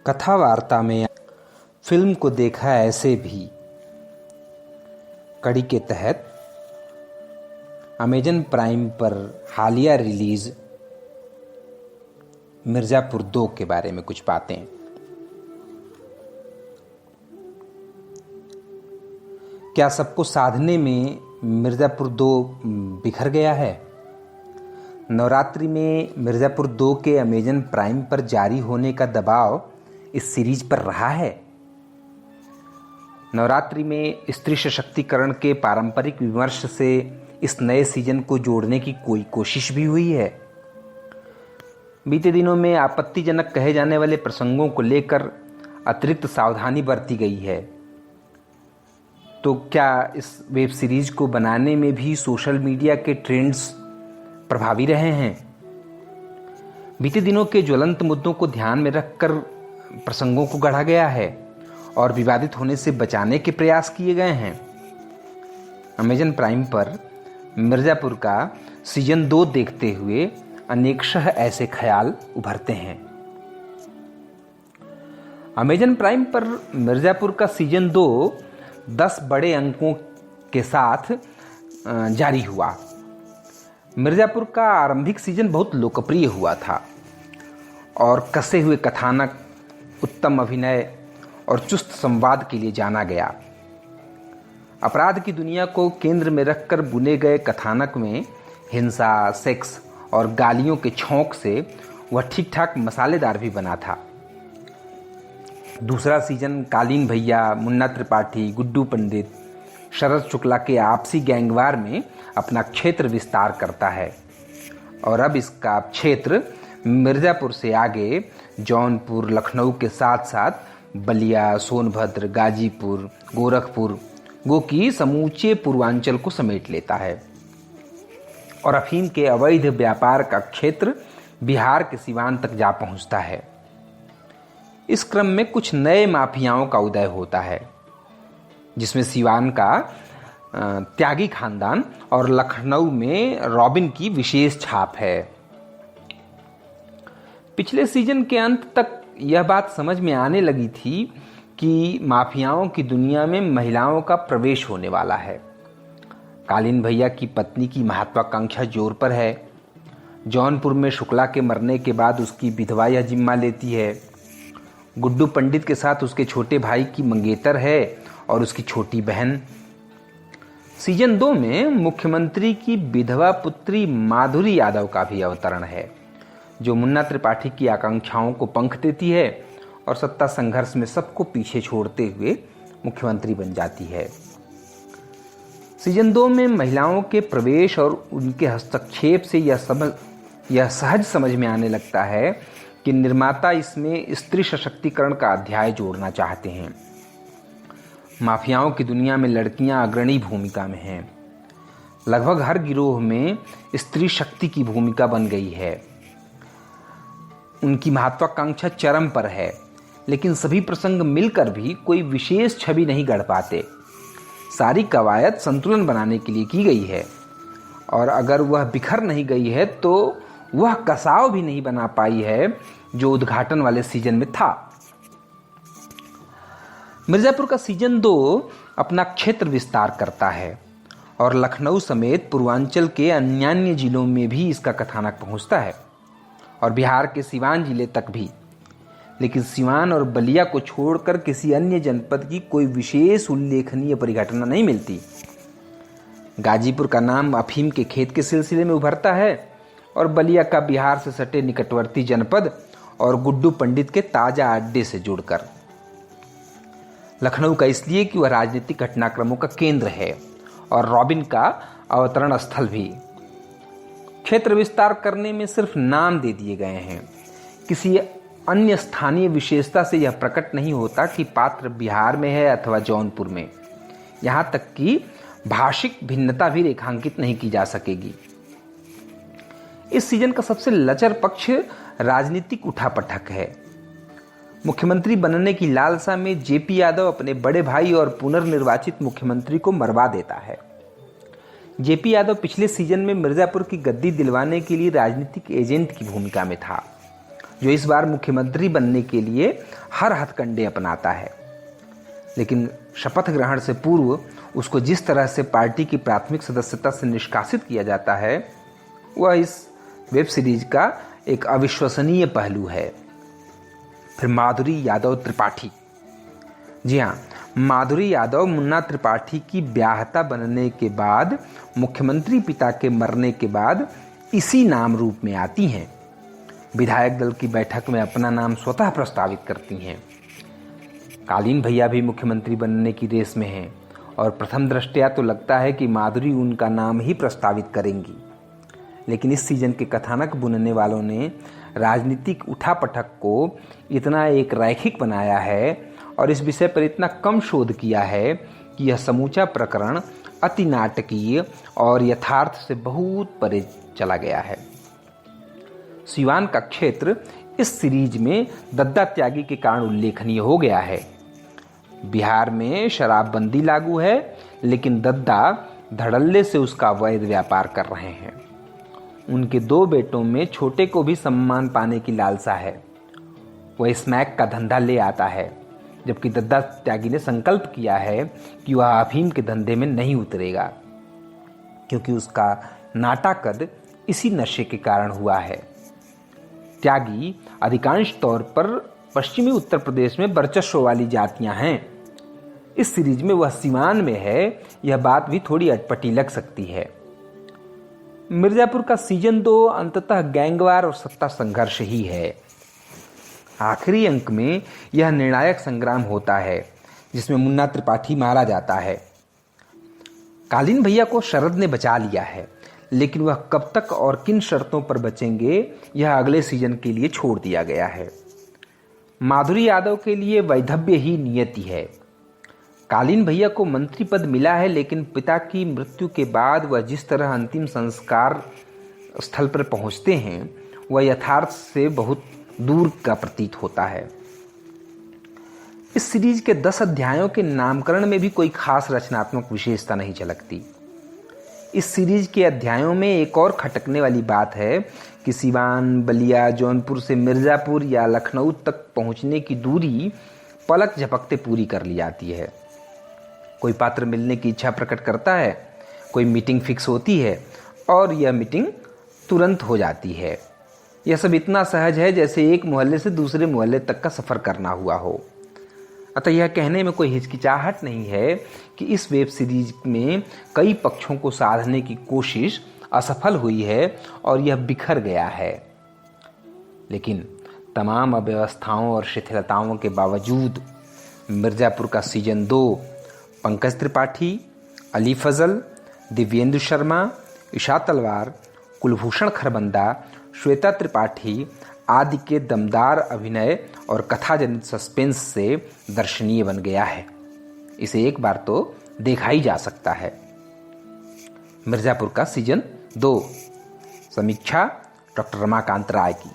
कथा वार्ता में फिल्म को देखा ऐसे भी कड़ी के तहत अमेजन प्राइम पर हालिया रिलीज मिर्ज़ापुर 2 के बारे में कुछ बातें। क्या सबको साधने में मिर्ज़ापुर 2 बिखर गया है? नवरात्रि में मिर्ज़ापुर 2 के अमेजन प्राइम पर जारी होने का दबाव इस सीरीज पर रहा है। नवरात्रि में स्त्री सशक्तिकरण के पारंपरिक विमर्श से इस नए सीजन को जोड़ने की कोई कोशिश भी हुई है? बीते दिनों में आपत्तिजनक कहे जाने वाले प्रसंगों को लेकर अतिरिक्त सावधानी बरती गई है। तो क्या इस वेब सीरीज को बनाने में भी सोशल मीडिया के ट्रेंड्स प्रभावी रहे हैं? बीते दिनों के ज्वलंत मुद्दों को ध्यान में रखकर प्रसंगों को गढ़ा गया है और विवादित होने से बचाने के प्रयास किए गए हैं। अमेजन प्राइम पर मिर्ज़ापुर का सीजन 2 देखते हुए अनेकशः ऐसे ख्याल उभरते हैं। अमेजन प्राइम पर मिर्ज़ापुर का सीजन 2 10 बड़े अंकों के साथ जारी हुआ। मिर्ज़ापुर का आरंभिक सीजन बहुत लोकप्रिय हुआ था और कसे हुए कथानक, उत्तम अभिनय और चुस्त संवाद के लिए जाना गया। अपराध की दुनिया को केंद्र में रखकर बुने गए कथानक में हिंसा, सेक्स और गालियों के छौंक से वह ठीक ठाक मसालेदार भी बना था। दूसरा सीजन कालीन भैया, मुन्ना त्रिपाठी, गुड्डू पंडित, शरद शुक्ला के आपसी गैंगवार में अपना क्षेत्र विस्तार करता है और अब इसका क्षेत्र मिर्ज़ापुर से आगे जौनपुर, लखनऊ के साथ साथ बलिया, सोनभद्र, गाजीपुर, गोरखपुर की समूचे पूर्वांचल को समेट लेता है और अफीम के अवैध व्यापार का क्षेत्र बिहार के सिवान तक जा पहुंचता है। इस क्रम में कुछ नए माफियाओं का उदय होता है, जिसमें सिवान का त्यागी खानदान और लखनऊ में रॉबिन की विशेष छाप है। पिछले सीजन के अंत तक यह बात समझ में आने लगी थी कि माफियाओं की दुनिया में महिलाओं का प्रवेश होने वाला है। कालीन भैया की पत्नी की महत्वाकांक्षा जोर पर है। जौनपुर में शुक्ला के मरने के बाद उसकी विधवा यह जिम्मा लेती है। गुड्डू पंडित के साथ उसके छोटे भाई की मंगेतर है और उसकी छोटी बहन। सीजन 2 में मुख्यमंत्री की विधवा पुत्री माधुरी यादव का भी अवतरण है, जो मुन्ना त्रिपाठी की आकांक्षाओं को पंख देती है और सत्ता संघर्ष में सबको पीछे छोड़ते हुए मुख्यमंत्री बन जाती है। सीजन 2 में महिलाओं के प्रवेश और उनके हस्तक्षेप से यह सहज समझ में आने लगता है कि निर्माता इसमें स्त्री सशक्तिकरण का अध्याय जोड़ना चाहते हैं। माफियाओं की दुनिया में लड़कियां अग्रणी भूमिका में हैं। लगभग हर गिरोह में स्त्री शक्ति की भूमिका बन गई है। उनकी महत्वाकांक्षा चरम पर है, लेकिन सभी प्रसंग मिलकर भी कोई विशेष छवि नहीं गढ़ पाते। सारी कवायद संतुलन बनाने के लिए की गई है और अगर वह बिखर नहीं गई है तो वह कसाव भी नहीं बना पाई है जो उद्घाटन वाले सीजन में था। मिर्ज़ापुर का सीजन 2 अपना क्षेत्र विस्तार करता है और लखनऊ समेत पूर्वांचल के अन्य जिलों में भी इसका कथानक पहुंचता है और बिहार के सिवान जिले तक भी। लेकिन सिवान और बलिया को छोड़कर किसी अन्य जनपद की कोई विशेष उल्लेखनीय परिघटना नहीं मिलती। गाजीपुर का नाम अफीम के खेत के सिलसिले में उभरता है और बलिया का बिहार से सटे निकटवर्ती जनपद और गुड्डू पंडित के ताजा अड्डे से जुड़कर। लखनऊ का इसलिए कि वह राजनीतिक घटनाक्रमों का केंद्र है और रॉबिन का अवतरण स्थल भी। क्षेत्र विस्तार करने में सिर्फ नाम दे दिए गए हैं। किसी अन्य स्थानीय विशेषता से यह प्रकट नहीं होता कि पात्र बिहार में है अथवा जौनपुर में। यहां तक कि भाषिक भिन्नता भी रेखांकित नहीं की जा सकेगी। इस सीजन का सबसे लचर पक्ष राजनीतिक उठापटक है। मुख्यमंत्री बनने की लालसा में जेपी यादव अपने बड़े भाई और पुनर्निर्वाचित मुख्यमंत्री को मरवा देता है। जेपी यादव पिछले सीजन में मिर्ज़ापुर की गद्दी दिलवाने के लिए राजनीतिक एजेंट की भूमिका में था। जो इस बार मुख्यमंत्री बनने के लिए हर हथकंडे अपनाता है। लेकिन शपथ ग्रहण से पूर्व उसको जिस तरह से पार्टी की प्राथमिक सदस्यता से निष्कासित किया जाता है, वह इस वेब सीरीज का एक अविश्वसनीय पहलू है। फिर माधुरी यादव त्रिपाठी। जी हाँ, माधुरी यादव मुन्ना त्रिपाठी की ब्याहता बनने के बाद, मुख्यमंत्री पिता के मरने के बाद इसी नाम रूप में आती हैं। विधायक दल की बैठक में अपना नाम स्वतः प्रस्तावित करती हैं। कालीन भैया भी मुख्यमंत्री बनने की रेस में हैं और प्रथम दृष्टया तो लगता है कि माधुरी उनका नाम ही प्रस्तावित करेंगी। लेकिन इस सीजन के कथानक बुनने वालों ने राजनीतिक उठापटक को इतना एक रैखिक बनाया है और इस विषय पर इतना कम शोध किया है कि यह समूचा प्रकरण अति नाटकीय और यथार्थ से बहुत परे चला गया है। सिवान का क्षेत्र इस सीरीज में दद्दा त्यागी के कारण उल्लेखनीय हो गया है। बिहार में शराबबंदी लागू है, लेकिन दद्दा धड़ल्ले से उसका अवैध व्यापार कर रहे हैं। उनके 2 बेटों में छोटे को भी सम्मान पाने की लालसा है। वह स्मैक का धंधा ले आता है, जबकि दद्दा त्यागी ने संकल्प किया है कि वह अफीम के धंधे में नहीं उतरेगा, क्योंकि उसका नाटा कद इसी नशे के कारण हुआ है। त्यागी अधिकांश तौर पर पश्चिमी उत्तर प्रदेश में वर्चस्व वाली जातियां हैं। इस सीरीज में वह सिवान में है, यह बात भी थोड़ी अटपटी लग सकती है। मिर्जापुर का सीजन 2 अंततः गैंगवार और सत्ता संघर्ष ही है। आखिरी अंक में यह निर्णायक संग्राम होता है जिसमें मुन्ना त्रिपाठी मारा जाता है। कालीन भैया को शरद ने बचा लिया है, लेकिन वह कब तक और किन शर्तों पर बचेंगे, यह अगले सीजन के लिए छोड़ दिया गया है। माधुरी यादव के लिए वैधव्य ही नियति है। कालीन भैया को मंत्री पद मिला है, लेकिन पिता की मृत्यु के बाद वह जिस तरह अंतिम संस्कार स्थल पर पहुंचते हैं, वह यथार्थ से बहुत दूर का प्रतीत होता है। इस सीरीज के 10 अध्यायों के नामकरण में भी कोई खास रचनात्मक विशेषता नहीं झलकती। इस सीरीज के अध्यायों में एक और खटकने वाली बात है कि सिवान, बलिया, जौनपुर से मिर्जापुर या लखनऊ तक पहुंचने की दूरी पलक झपकते पूरी कर ली जाती है। कोई पात्र मिलने की इच्छा प्रकट करता है, कोई मीटिंग फिक्स होती है और यह मीटिंग तुरंत हो जाती है। यह सब इतना सहज है जैसे एक मोहल्ले से दूसरे मोहल्ले तक का सफ़र करना हुआ हो। अतः यह कहने में कोई हिचकिचाहट नहीं है कि इस वेब सीरीज में कई पक्षों को साधने की कोशिश असफल हुई है और यह बिखर गया है। लेकिन तमाम अव्यवस्थाओं और शिथिलताओं के बावजूद मिर्जापुर का सीजन 2 पंकज त्रिपाठी, अली फजल, दिव्येंदु शर्मा, ईशा तलवार, कुलभूषण खरबंदा, श्वेता त्रिपाठी आदि के दमदार अभिनय और कथाजनित सस्पेंस से दर्शनीय बन गया है। इसे एक बार तो देखा ही जा सकता है। मिर्जापुर का सीजन 2। समीक्षा डॉक्टर रमाकांत राय की।